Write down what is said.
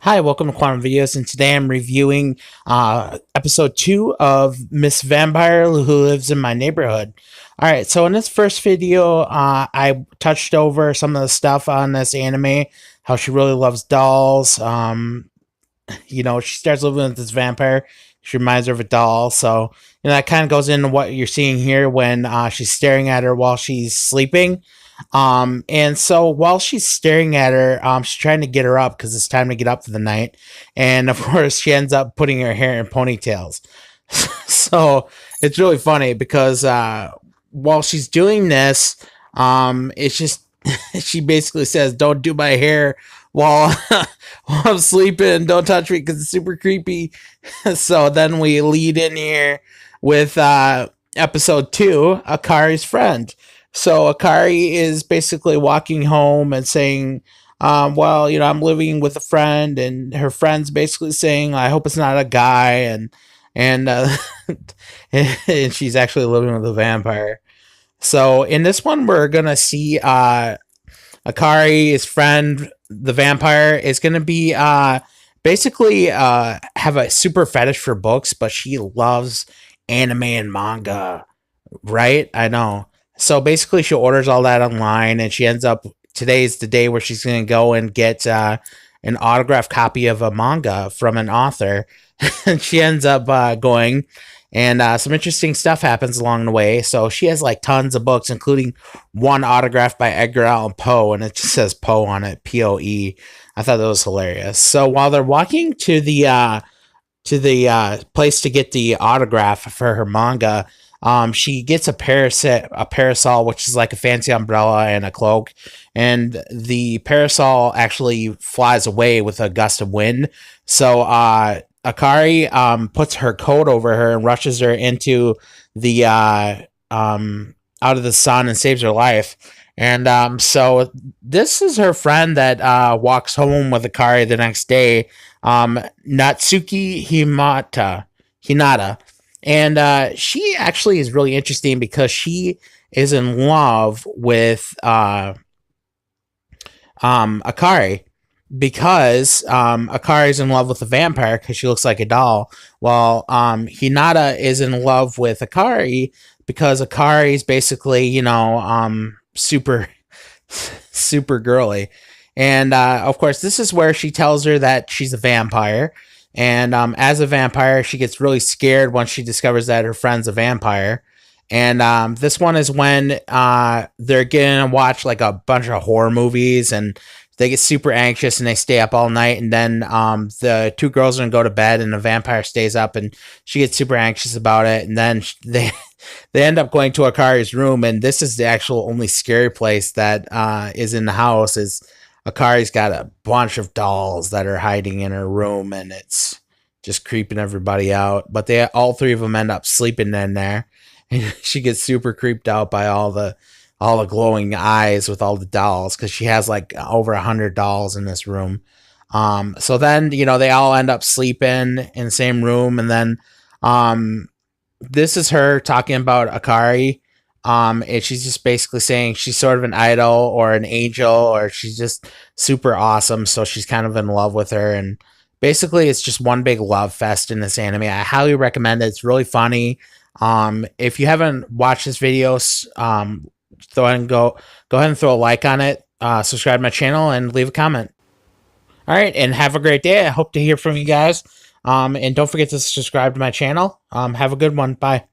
Hi, welcome to Quantum Videos, and today I'm reviewing episode 2 of Miss Vampire Who Lives in My Neighborhood. Alright, so in this first video, I touched over some of the stuff on this anime, how she really loves dolls. She starts living with this vampire. She reminds her of a doll, so that kind of goes into what you're seeing here when she's staring at her while she's sleeping. And so while she's staring at her, she's trying to get her up because it's time to get up for the night. And of course, she ends up putting her hair in ponytails. So it's really funny because while she's doing this, it's just she basically says, "Don't do my hair while while I'm sleeping. Don't touch me because it's super creepy." So then we lead in here with episode 2, Akari's friend. So Akari is basically walking home and saying, I'm living with a friend, and her friend's basically saying, I hope it's not a guy, and and she's actually living with a vampire. So in this one, we're gonna see Akari's friend, the vampire, is gonna be basically have a super fetish for books, but she loves anime and manga, right? I know. So basically, she orders all that online, and she ends up. Today's the day where she's going to go and get an autographed copy of a manga from an author. And she ends up going, and some interesting stuff happens along the way. So she has like tons of books, including one autographed by Edgar Allan Poe, and it just says Poe on it, Poe. I thought that was hilarious. So while they're walking to the place to get the autograph for her manga, she gets a parasol, which is like a fancy umbrella and a cloak, and the parasol actually flies away with a gust of wind. So Akari puts her coat over her and rushes her into the out of the sun and saves her life. And so this is her friend that walks home with Akari the next day, Natsuki Hinata. And she actually is really interesting because she is in love with Akari, because Akari is in love with a vampire because she looks like a doll, while Hinata is in love with Akari because Akari is basically, super, super girly. And of course, this is where she tells her that she's a vampire. And as a vampire, she gets really scared once she discovers that her friend's a vampire. And this one is when they're getting to watch like a bunch of horror movies, and they get super anxious and they stay up all night. And then the two girls are going to go to bed, and the vampire stays up, and she gets super anxious about it. And then they end up going to Akari's room, and this is the actual only scary place that is in the house. Is Akari's got a bunch of dolls that are hiding in her room, and it's just creeping everybody out. But all three of them end up sleeping in there, and she gets super creeped out by all the glowing eyes with all the dolls, because she has like over 100 dolls in this room. So then they all end up sleeping in the same room, and then this is her talking about Akari. And she's just basically saying she's sort of an idol or an angel, or she's just super awesome. So she's kind of in love with her. And basically, it's just one big love fest in this anime. I highly recommend it. It's really funny. If you haven't watched this video, go ahead and throw a like on it. Subscribe to my channel and leave a comment. All right, and have a great day. I hope to hear from you guys. And don't forget to subscribe to my channel. Have a good one. Bye.